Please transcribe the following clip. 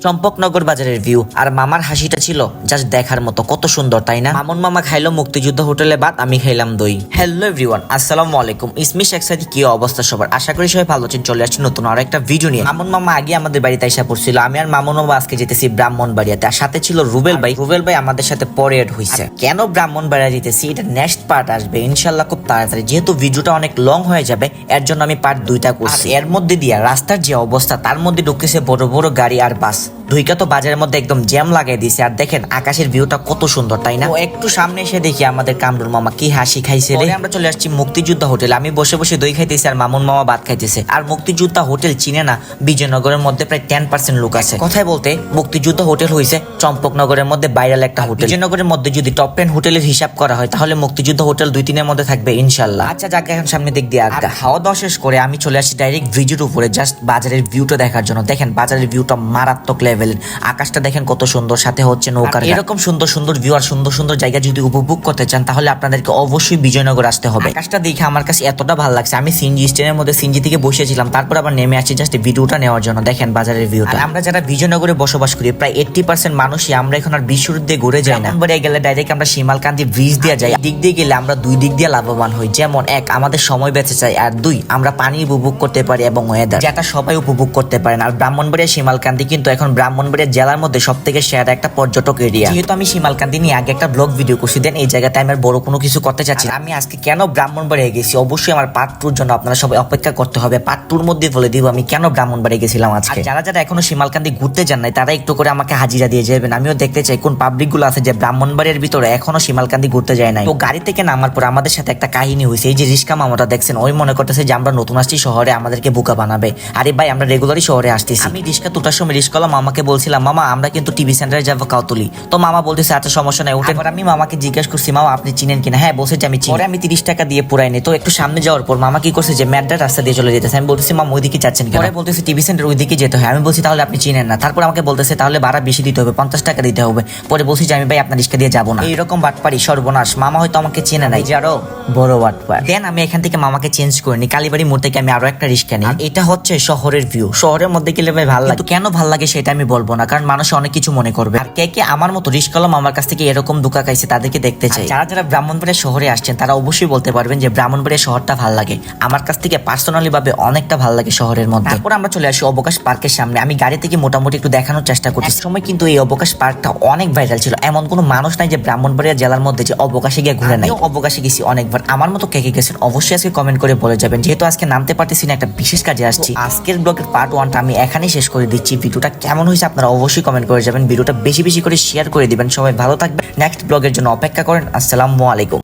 চম্পকনগর বাজারের ভিউ আর মামার হাসিটা ছিল জাস্ট দেখার মতো, কত সুন্দর তাই না? মামুন মামা খাইলো মুক্তিযুদ্ধ হোটেলে ভাত, আমি খাইলাম দই। হ্যালো এভরিওয়ান, আসসালামু আলাইকুম। ইসমি শেখ সাদি, কি অবস্থা সবার? আশা করি সবাই ভালো আছেন। চলে আসছি নতুন আরো একটা ভিডিও নিয়ে। মামুন মামা আগে আমাদের বাড়িতে এসে পড়ছিল, আমি আর মামুন মামা আজকে যেতেছি ব্রাহ্মণবাড়িয়াতে। আর সাথে ছিল রুবেল ভাই। রুবেল ভাই আমাদের সাথে পরে এড হইছে। কেন ব্রাহ্মণবাড়িয়া যেতেছি এটা নেক্সট পার্ট আসবে ইনশাল্লাহ খুব তাড়াতাড়ি, যেহেতু ভিডিওটা অনেক লং হয়ে যাবে এর জন্য আমি পার্ট 2টা করছি। এর মধ্যে দিয়া রাস্তার যে অবস্থা, তার মধ্যে ঢুকতেছে বড় বড় গাড়ি আর বাস। দুইটা তো বাজারের মধ্যে একদম জ্যাম লাগাই দিয়েছে। আর দেখেন আকাশের ভিউটা কত সুন্দর তাই না? একটু সামনে এসে দেখি আমাদের কামরুল মামা কি হাসি খাইছে রে। আমরা চলে আসছি মুক্তিযোদ্ধা হোটেল। আমি বসে বসে দই খাইতেছি আর মামুন মামা ভাত খাইতেছে। আর মুক্তিযোদ্ধা হোটেল চিনে না বিজয়নগরের মধ্যে প্রায় 10% লোক আছে। কথায় বলতে মুক্তিযোদ্ধা হোটেল হয়েছে চম্পকনগরের মধ্যে ভাইরাল একটা হোটেল। বিজয়নগরের মধ্যে যদি টপ 10 হোটেলের হিসাব করা হয় তাহলে মুক্তিযোদ্ধা হোটেল 2-3 এর মধ্যে থাকবে ইনশাল্লাহ। আচ্ছা যাক, এখন সামনে দিক দিয়ে আড্ডা। খাওয়া দাওয়া শেষ করে আমি চলে আসি ডাইরেক্ট ভিডিওর উপরে জাস্ট বাজারের ভিউটা দেখার জন্য। দেখেন বাজারের ভিউটা মারাত্মক লেভেলের। আকাশটা দেখেন কত সুন্দর, সাথে হচ্ছে নৌকার। এরকম সুন্দর সুন্দর ভিউ আর সুন্দর সুন্দর জায়গা যদি উপভোগ করতে চান তাহলে আপনাদেরকে অবশ্যই বিজয়নগর আসতে হবে। আকাশটা দেখে আমার কাছে এতটা ভালো লাগছে, আমি সিনজি স্ট্যান্ডের মধ্যে সিনজি থেকে বসেছিলাম, তারপর আবার নেমে আসছি জাস্ট ভিডিওটা নেওয়ার জন্য। দেখেন বাজারের ভিউটা। আমরা যারা বিজয়নগরে বসবাস করি প্রায় 80% মানুষই আমরা এখন আর বিশ্ব দিয়ে ঘুরে যাই না। ব্রাহ্মণবাড়িয়া গেলে ডাইরেক্ট আমরা শিমালকান্দি ব্রিজ দিয়ে যাই। দিক দিয়ে গেলে আমরা দুই দিক দিয়ে লাভবান হই। যেমন এক, আমাদের সময় বেঁচে যায়, আর দুই, আমরা পানি উপভোগ করতে পারি এবং ওয়েদার, যেটা সবাই উপভোগ করতে পারেন। আর ব্রাহ্মণবাড়িয়া শিমালকান্দি কিন্তু এখন ব্রাহ্মণবাড়িয়া জেলার মধ্যে সব থেকে সেরা একটা পর্যটক এরিয়া। যেহেতু আমি শিমালকান্দি নিয়ে আগে একটা ব্লগ ভিডিও করছি, দেন এই জায়গাতে আমি আর বড় কোনো কিছু করতে চাচ্ছি না। আমি আজকে কেন ব্রাহ্মণবাড়িয়া গেছি অবশ্যই আমার পার্ট 2 জন্য আপনারা সবাই অপেক্ষা করতে হবে। পার্ট 2 মধ্যে বলে দিব আমি কেন ব্রাহ্মণবাড়িয়া গেছিলাম আজকে। যারা যারা এখনো শিমালকান্দি ঘুরতে যান নাই তারা একটু করে আমাকে হাজিরা দিয়ে যাবেন। আমিও দেখতে চাই কোন পাবলিক গুলো আছে যে ব্রাহ্মণবাড়িয়ার ভিতরে এখনো শিমালকান্দি ঘুরতে যায় নাই। তো গাড়ি থেকে নামার পর আমাদের সাথে একটা কাহিনী হয়েছে। এই যে রিস্কা মামাটা দেখছেন, ওই মনে করতেছে যে আমরা নতুন আসছি শহরে, আমাদেরকে বোকা বানাবে। আরে ভাই, আমরা রেগুলারই শহরে আসতেছি। আমি রিস্কা তোটার সময় রিস্কালা মামাকে বলছিলাম, মামা আমরা কিন্তু টিভি সেন্টারে যাবো কাউতুলি। তো মামা বলতেছে আচ্ছা সমস্যা নাই উঠে। আমি মামাকে জিজ্ঞেস করছি, মামা আপনি চিনেন কিনা? হ্যাঁ বলছে যে আমি চিনি। পরে আমি 30 টাকা দিয়ে পুরাই নি। তো একটু সামনে যাওয়ার পর মামা কি করছে যে ম্যাডার রাস্তা দিয়ে চলে যেতেছে। আমি বলতেছি মামা ওইদিকে যাচ্ছেন কেন? পরে বলতেছে টিভি সেন্টার ওইদিকে যেতে হয়। আমি বলছি তাহলে আপনি চিনেন না। তারপর আমাকে বলতেছে তাহলে ভাড়া বেশি দিতে হবে, 50 টাকা দিতে হবে। পরে বলছি যে আমি ভাই আপনার রিস্কা দিয়ে যাবো না। এইরকম বাটপারি সর্বনাশ। মামা হয়তো আমাকে চেনে নাই, যারো বড় বাটপার। দেন আমি এখান থেকে মামাকে চেঞ্জ করে নি, কালীবাড়ি মোড় থেকে আমি আরো একটা রিস্কা নিই। এটা হচ্ছে শহরের ভিউ। শহরের মধ্যে গেলে ভাই ভালো লাগে, কেন ভালো লাগে সেটা আমি বলবো না, কারণ মানুষ অনেক কিছু মনে করবে। আর কে কে আমার মতো রিস্কালাম আমার কাছ থেকে এরকম ধোঁকা খাইছে তাদেরকে দেখতে চাই। যারা যারা ব্রাহ্মণবাড়িয়া শহরে আসছেন তারা অবশ্যই বলতে পারবেন যে ব্রাহ্মণবাড়িয়া শহরটা ভালো লাগে। আমার কাছ থেকে পার্সোনালি ভাবে অনেকটা ভালো লাগে শহরের মধ্যে। তারপর আমরা চলে আসি অবকাশ পার্কের সামনে। আমি গাড়ি থেকে মোটামুটি একটু দেখানোর চেষ্টা করছি। সময় কিন্তু এই অবকাশ পার্কটা অনেক ভাইরাল ছিল। এমন কোনো মানুষ নাই যে ব্রাহ্মণবাড়িয়া জেলার মধ্যে যে অবকাশে গিয়ে ঘুরে নাই। অবকাশে গেছি অনেকবার। আমার মতো কে কে গেছেন অবশ্যই আজকে কমেন্ট করে বলে যাবেন। যেহেতু আজকে নামতে পারতেছি না, একটা বিশেষ কাজে আসছি। আজকের ব্লগের পার্ট 1টা আমি এখানেই শেষ করে দিচ্ছি। ভিডিওটা কেমন হয়েছে আপনারা অবশ্যই কমেন্ট করে যাবেন। ভিডিওটা বেশি বেশি করে শেয়ার করে দিবেন। সবাই ভালো থাকবেন। নেক্সট ব্লগের জন্য অপেক্ষা করেন। আসসালামু আলাইকুম।